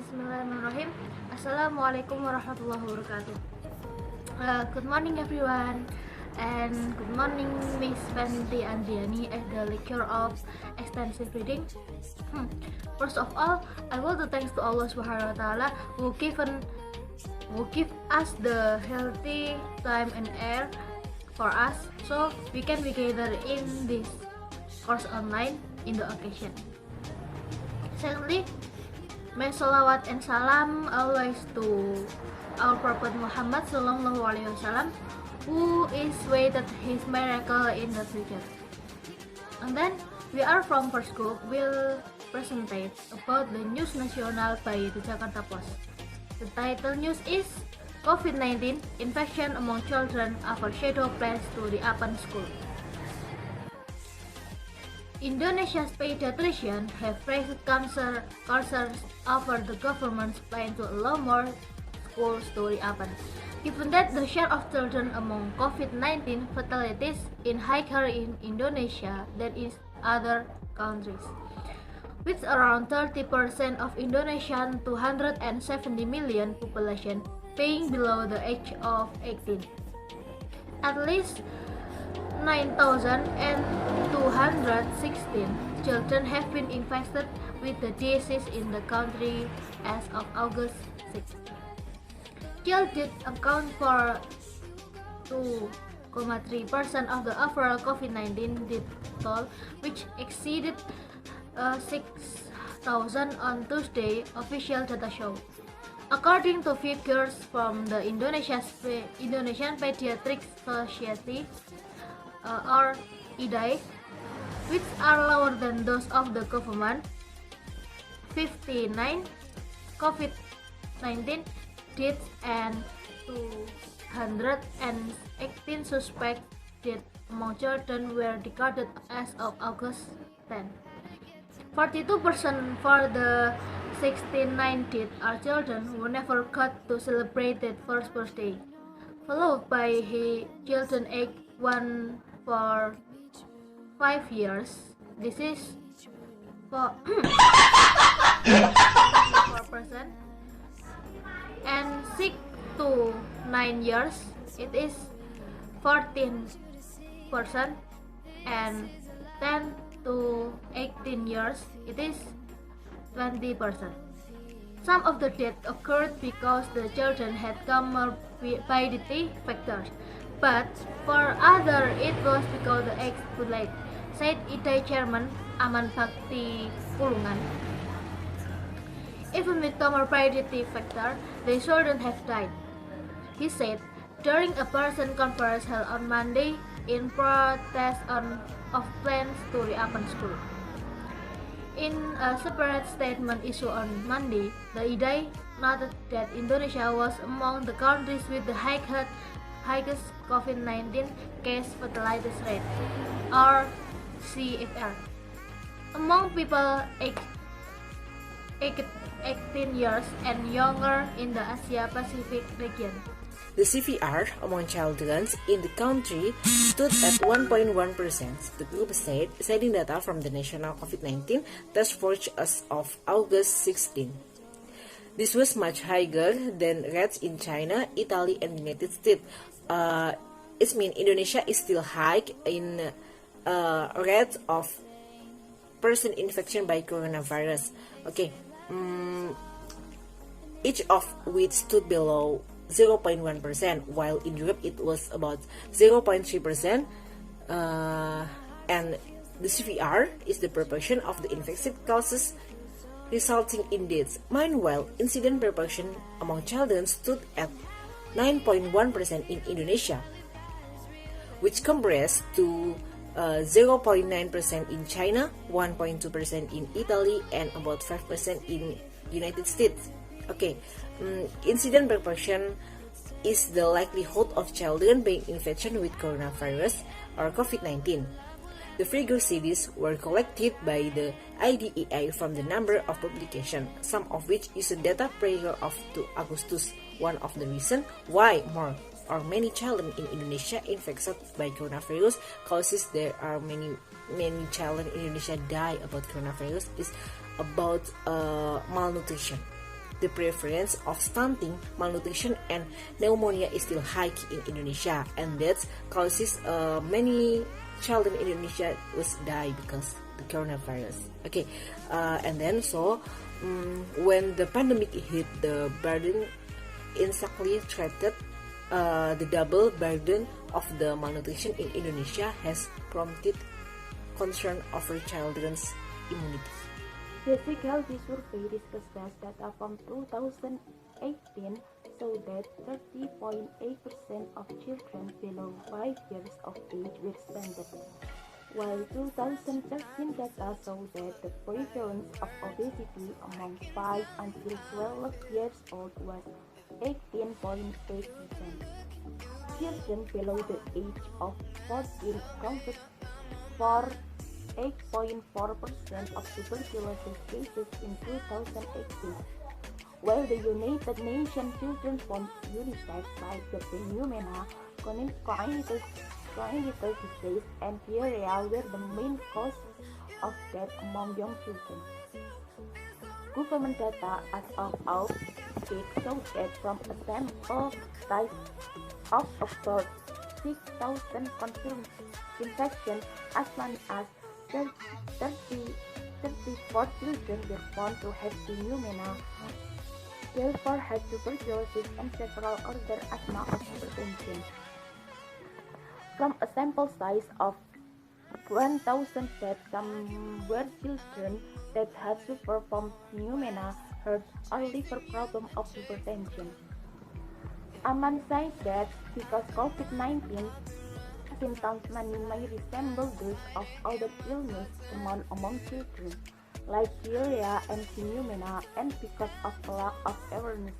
Bismillahirrahmanirrahim. Assalamualaikum warahmatullahi wabarakatuh. Good morning everyone, and good morning Miss Fenty Andriani at the lecture of extensive reading. First of all, I want to thanks to Allah Subhanahu wa Taala who give us the healthy time and air for us, so we can be gathered in this course online in the occasion. Secondly, may salawat and salam always to our Prophet Muhammad Sallallahu Alaihi Wasallam, who is waited his miracle in the future. And then we are from first group will presentate about the news national by the Jakarta Post. The title news is COVID-19 infection among children, Overshadow plans to reopen school. Indonesia's pediatricians have raised concerns over the government's plan to allow more schools to reopen, given that the share of children among COVID-19 fatalities is higher in Indonesia than in other countries, with around 30% of Indonesian 270 million population being below the age of 18. At least 9,216 children have been infected with the disease in the country as of August 6. Children account for 2.3% of the overall COVID-19 death toll, which exceeded 6,000 on Tuesday, official data show. According to figures from the Indonesian Pediatric Society, or IDAI, which are lower than those of the government, 59 COVID-19 deaths and 218 suspect deaths among children were recorded as of August 10. 42% for the 69 deaths are children who never got to celebrate their first birthday, followed by children aged 1 for 5 years. This is for 4%, and 6 to 9 years it is 14%, and 10 to 18 years it is 20%. Some of the deaths occurred because the children had comorbidity factors, but for others it was because the age too late, said IDAI chairman Aman Bakti Pulungan. Even with comorbidity factor, the children have died, he said during a person conference held on Monday in protest of plans to reopen school. In a separate statement issued on Monday, the IDAI noted that Indonesia was among the countries with the highest COVID-19 case fatality rate, or CFR, among people aged 18 years and younger in the Asia-Pacific region. The CVR among children in the country stood at 1.1%, the group said, citing data from the National COVID-19 Task Force as of August 16. This was much higher than rates in China, Italy, and the United States. It means Indonesia is still high in rate of person infection by coronavirus. Okay, each of which stood below 0.1%, while in Europe it was about 0.3%, and the CVR is the proportion of the infected cases resulting in deaths. Meanwhile, incident proportion among children stood at 9.1% in Indonesia, which compares to 0.9% in China, 1.2% in Italy, and about 5% in United States. Okay, incident proportion is the likelihood of children being infected with coronavirus or COVID-19. The figures cities were collected by the IDEA from the number of publications, some of which used data prior to August. One of the reasons why more or many children in Indonesia infected by coronavirus causes there are many children in Indonesia die about coronavirus is about malnutrition. the prevalence of stunting, malnutrition, and pneumonia is still high in Indonesia, and that causes many children in Indonesia was die because the coronavirus. Okay, and then when the pandemic hit, the burden instantly threatened. The double burden of the malnutrition in Indonesia has prompted concern over children's immunity. Basic Healthy Survey discusses data from 2018 show that 30.8% of children below 5 years of age were stunted, while 2013 data show that the prevalence of obesity among 5 until 12 years old was 18.8%. Children below the age of 14 accounted for 8.4% of tuberculosis cases in 2018, while the United Nations Children's Fund UNICEF cited the pneumonia, congenital disease, and diarrhea were the main causes of death among young children. Government data as of August show that from a sample size of about 6,000 confirmed infections, as many as 34 children were found to have pneumonia, 12 had tuberculosis, and several other asthma or hypertension. From a sample size of 1,000 deaths, some were children that had suffered from pneumonia, heart, or liver problem of hypertension. Amman said that because COVID-19 symptoms may resemble those of other illness common among children, like diarrhea and pneumonia, and because of a lack of awareness.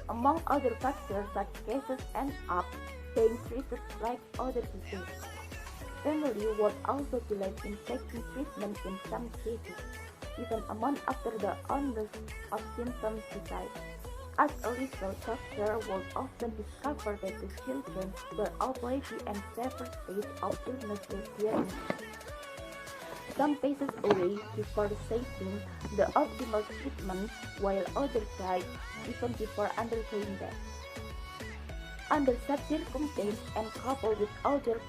Among other factors, such cases end up being treated like other diseases. Family would also delay in taking treatment in some cases, even a month after the onset of symptoms subside. As a result, doctors would often discover that the children were already in severe stage of illness with diagnosis. Some passes away before receiving the optimal treatment, while others died even before undergoing that. Under such circumstances, and coupled with other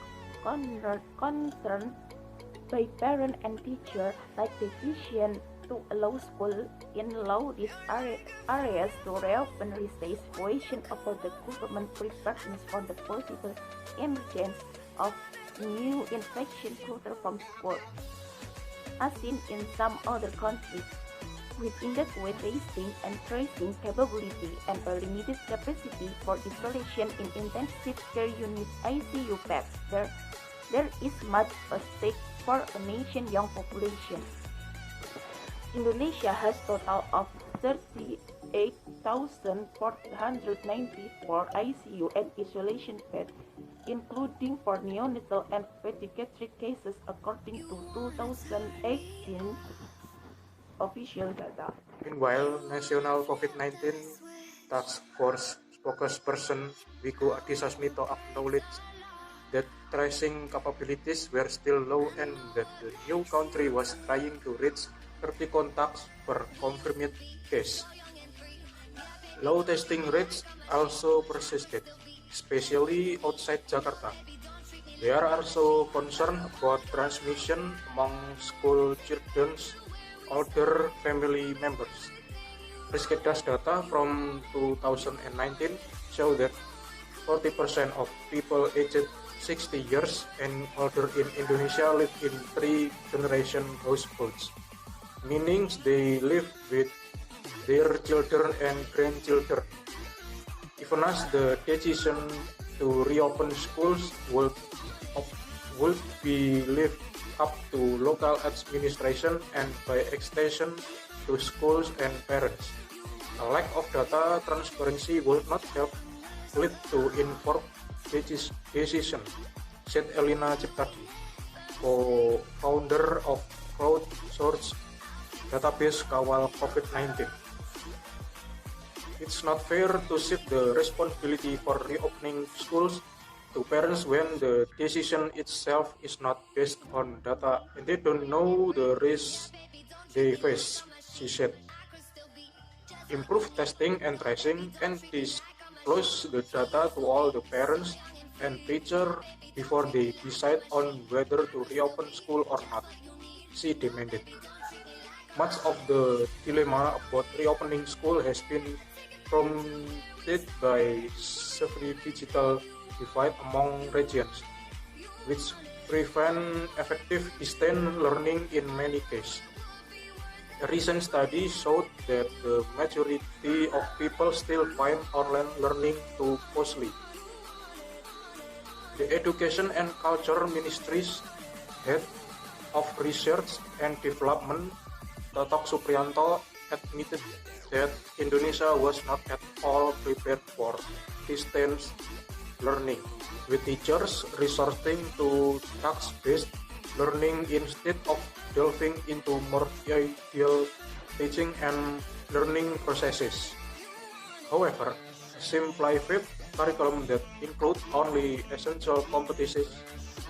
concern by parents and teachers, like the decision to allow school in low-risk areas to reopen, raise question about the government preparedness for the possible emergence of new infection culture from school, as seen in some other countries, with inadequate testing and tracing capability and a limited capacity for isolation in intensive care units (ICU beds. There is much at stake for a nation's young population. Indonesia has a total of 38,494 ICU and isolation beds, including for neonatal and pediatric cases, according to 2018 official data. Meanwhile, National COVID-19 Task Force spokesperson Wiku Adhisa Smito acknowledged that tracing capabilities were still low and that the new country was trying to reach 30 contacts per confirmed case. Low testing rates also persisted, especially outside Jakarta. They are also concerned about transmission among school children, older family members. Riskedas data from 2019 show that 40% of people aged 60 years and older in Indonesia live in 3-generation households, meaning they live with their children and grandchildren. Even as the decision to reopen schools would be left up to local administration and by extension to schools and parents. A lack of data transparency will not help lead to informed decision, said Elina Ciptadi, co-founder of crowdsourced database Kawal COVID-19. It's not fair to shift the responsibility for reopening schools to parents when the decision itself is not based on data and they don't know the risks they face, she said. improve testing and tracing, and disclose the data to all the parents and teachers before they decide on whether to reopen school or not, she demanded. Much of the dilemma about reopening school has been prompted by severe digital divide among regions, which prevent effective distance learning in many cases. A recent study showed that the majority of people still find online learning too costly. The Education and Culture Ministry's Head of Research and Development, Agung Subiantoro, admitted that Indonesia was not at all prepared for distance learning, with teachers resorting to task-based learning instead of delving into more ideal teaching and learning processes. However, a simplified curriculum that includes only essential competencies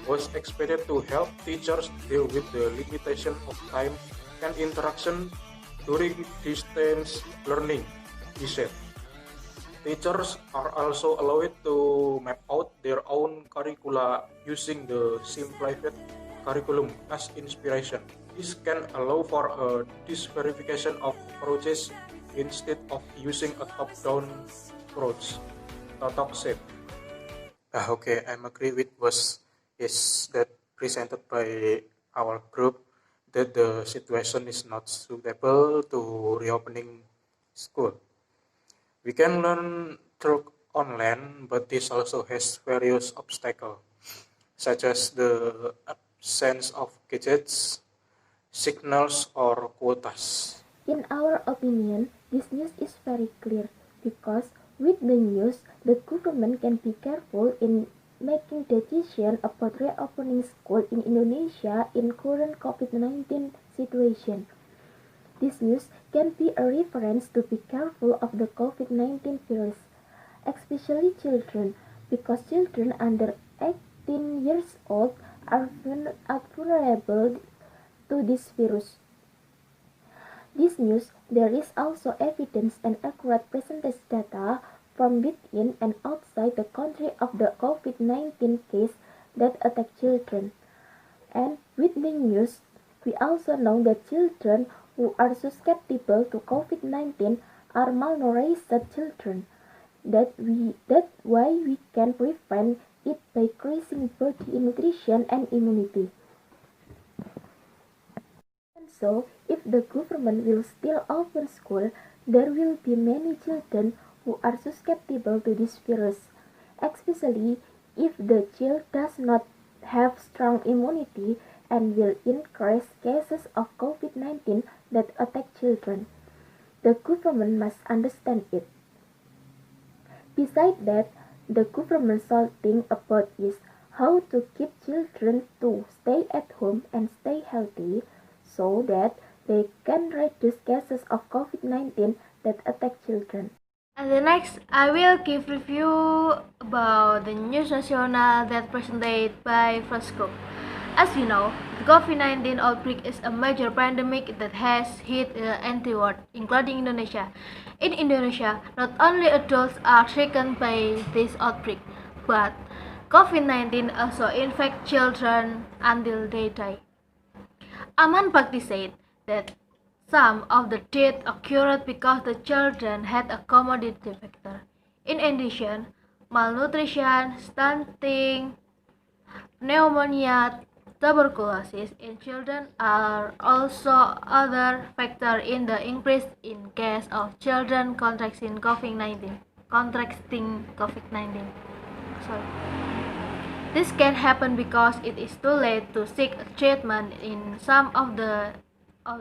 was expected to help teachers deal with the limitation of time and interaction during distance learning, he said. Teachers are also allowed to map out their own curricula using the simplified curriculum as inspiration. This can allow for a disverification of approaches instead of using a top-down approach, Tatok said. Okay, I'm agree with what is that presented by our group, that the situation is not suitable to reopening school. We can learn through online, but this also has various obstacles, such as the absence of gadgets, signals, or quotas. In our opinion, this news is very clear because with the news, the government can be careful in making decisions about reopening school in Indonesia in current COVID-19 situation. This news can be a reference to be careful of the COVID-19 virus, especially children, because children under 18 years old are vulnerable to this virus. This news, there is also evidence and accurate percentage data from within and outside the country of the COVID-19 case that attack children. And with the news, we also know that children who are susceptible to COVID-19 are malnourished children. That's why we can prevent it by increasing body nutrition and immunity. And so, if the government will still open school, there will be many children who are susceptible to this virus, especially if the child does not have strong immunity and will increase cases of COVID-19 that attack children. The government must understand it. Besides that, the government should think about is how to keep children to stay at home and stay healthy so that they can reduce cases of COVID-19 that attack children. And the next, I will give review about the news national that presented by Grup. As you know, the COVID-19 outbreak is a major pandemic that has hit the entire world, including Indonesia. In Indonesia, not only adults are stricken by this outbreak, but COVID-19 also infects children until they die. Aman Bakti said that some of the deaths occurred because the children had a comorbidity factor. In addition, malnutrition, stunting, pneumonia, tuberculosis in children are also other factors in the increase in case of children contracting COVID-19. This can happen because it is too late to seek treatment in some of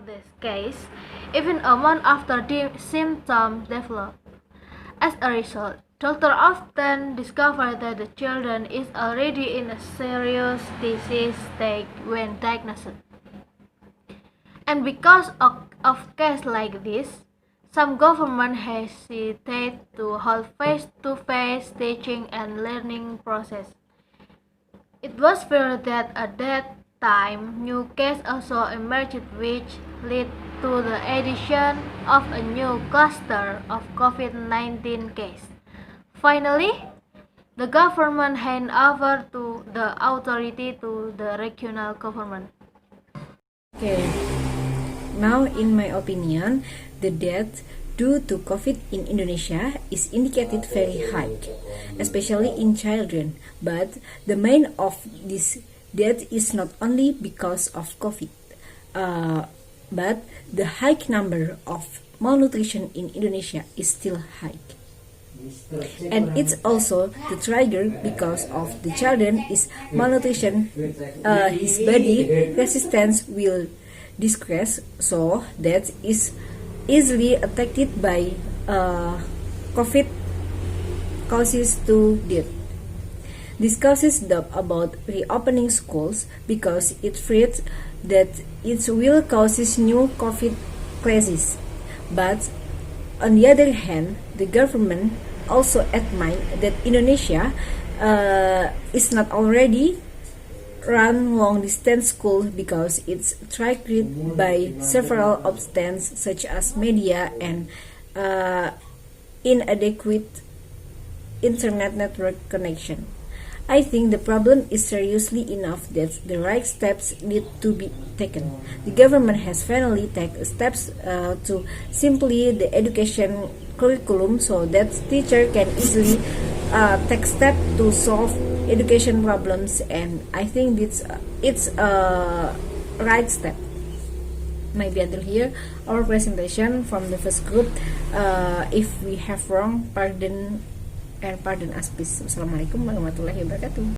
this case, even a month after the symptoms develop. As a result, doctors often discover that the children is already in a serious disease state when diagnosed. And because of cases like this, some governments hesitate to hold face-to-face teaching and learning process. It was feared that at that time, new cases also emerged which led to the addition of a new cluster of COVID-19 case. Finally, the government hand over to the authority to the regional government. Okay, now in my opinion, the death due to COVID in Indonesia is indicated very high, especially in children. But the main of this death is not only because of COVID, but the high number of malnutrition in Indonesia is still high. And it's also the trigger because of the children is malnutrition, his body resistance will decrease, so that is easily affected by COVID causes to death. This causes doubt about reopening schools because it fears that it will causes new COVID crisis. But on the other hand, the government also admit that Indonesia is not already run long-distance school because it's triggered by several obstacles such as media and inadequate internet network connection. I think the problem is seriously enough that the right steps need to be taken. The government has finally taken steps to simply the education curriculum so that teacher can easily take steps to solve education problems, and I think it's a right step. Maybe until here our presentation from the first group. If we have wrong, pardon us please. Wassalamualaikum warahmatullahi wabarakatuh.